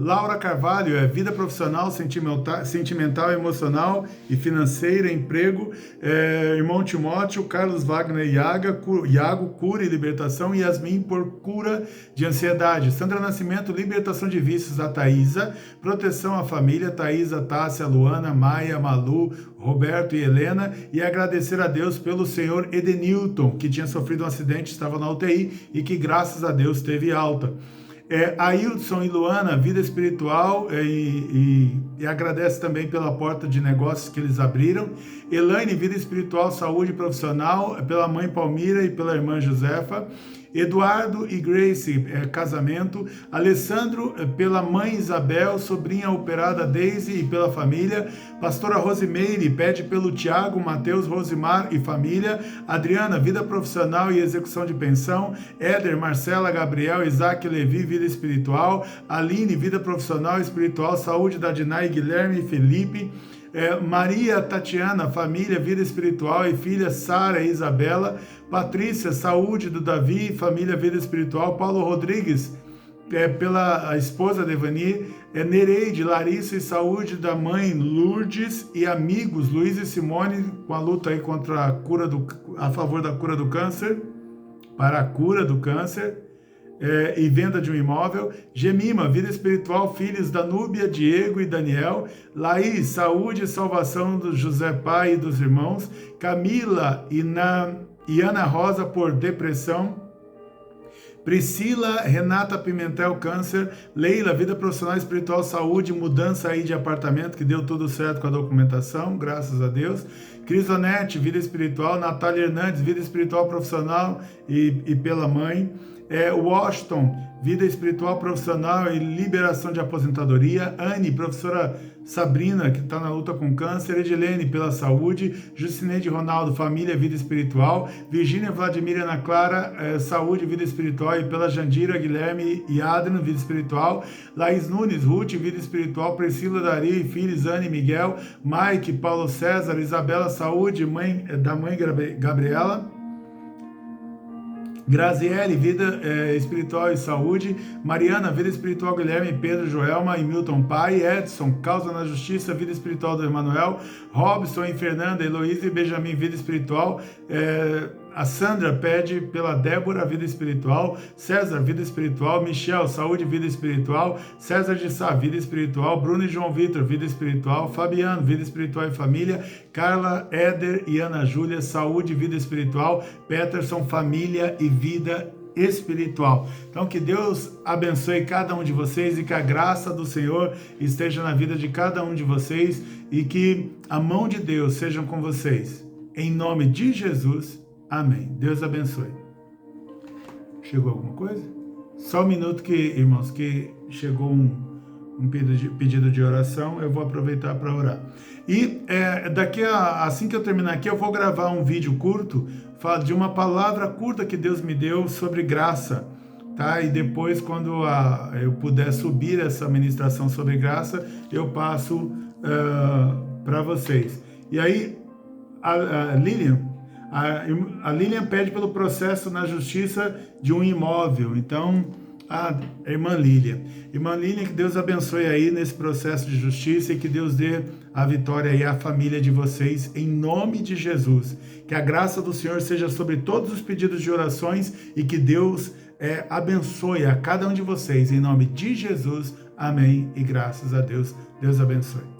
Speaker 1: Laura Carvalho, vida profissional, sentimental, emocional e financeira, emprego. Irmão Timóteo, Carlos Wagner Iago, cura e libertação. Yasmin, por cura de ansiedade. Sandra Nascimento, libertação de vícios, a Thaisa. Proteção à família, Thaisa, Tássia, Luana, Maia, Malu, Roberto e Helena. E agradecer a Deus pelo senhor Edenilton, que tinha sofrido um acidente, estava na UTI e que graças a Deus teve alta. Ailton e Luana, vida espiritual, e agradece também pela porta de negócios que eles abriram. Elaine, vida espiritual, saúde profissional, pela mãe Palmira e pela irmã Josefa. Eduardo e Grace, casamento. Alessandro, pela mãe Isabel, sobrinha operada Daisy e pela família. Pastora Rosimeire, pede pelo Tiago, Mateus, Rosimar e família. Adriana, vida profissional e execução de pensão. Éder, Marcela, Gabriel, Isaac, Levi, vida espiritual. Aline, vida profissional e espiritual, saúde da Dinai, Guilherme e Felipe. Maria Tatiana, família, vida espiritual e filha Sara e Isabela. Patrícia, saúde do Davi, família, vida espiritual. Paulo Rodrigues, pela esposa Devani. Nereide, Larissa e saúde da mãe Lourdes e amigos Luiz e Simone, com a luta aí contra a favor da cura do câncer, para a cura do câncer. E venda de um imóvel. Gemima, vida espiritual, filhos Danúbia, Diego e Daniel. Laís, saúde e salvação do José Pai e dos irmãos. Camila e Ana Rosa, por depressão. Priscila, Renata Pimentel, câncer. Leila, vida profissional, espiritual, saúde, mudança aí de apartamento, que deu tudo certo com a documentação, graças a Deus. Crisonete, vida espiritual. Natália Hernandes, vida espiritual, profissional e pela mãe. Washington, vida espiritual, profissional e liberação de aposentadoria. Anne, professora Sabrina, que está na luta com câncer. Edilene, pela saúde. Jucineide Ronaldo, família, vida espiritual. Virgínia, Vladimir, Ana Clara, saúde, vida espiritual e pela Jandira, Guilherme e Adriano, vida espiritual. Laís Nunes, Ruth, vida espiritual. Priscila, Daria e filhos, Anne e Miguel. Mike, Paulo César, Isabela, saúde, da mãe Gabriela. Graziele, vida espiritual e saúde. Mariana, vida espiritual, Guilherme, Pedro, Joelma e Milton Pai. Edson, causa na justiça, vida espiritual do Emanuel. Robson e Fernanda, Heloísa e Benjamin, vida espiritual. A Sandra pede pela Débora, vida espiritual. César, vida espiritual. Michel, saúde, vida espiritual. César de Sá, vida espiritual. Bruno e João Vitor, vida espiritual. Fabiano, vida espiritual e família. Carla, Éder e Ana Júlia, saúde, vida espiritual. Peterson, família e vida espiritual. Então que Deus abençoe cada um de vocês e que a graça do Senhor esteja na vida de cada um de vocês e que a mão de Deus seja com vocês. Em nome de Jesus. Amém. Deus abençoe. Chegou alguma coisa? Só um minuto que, irmãos, que chegou um pedido de oração, eu vou aproveitar para orar. E assim que eu terminar aqui, eu vou gravar um vídeo curto, de uma palavra curta que Deus me deu sobre graça, tá? E depois, quando eu puder subir essa ministração sobre graça, eu passo para vocês. E aí, a Lilian, a Lilian pede pelo processo na justiça de um imóvel. Então, a irmã Lilian, que Deus abençoe aí nesse processo de justiça e que Deus dê a vitória aí à família de vocês, em nome de Jesus. Que a graça do Senhor seja sobre todos os pedidos de orações e que Deus abençoe a cada um de vocês, em nome de Jesus. Amém e graças a Deus. Deus abençoe.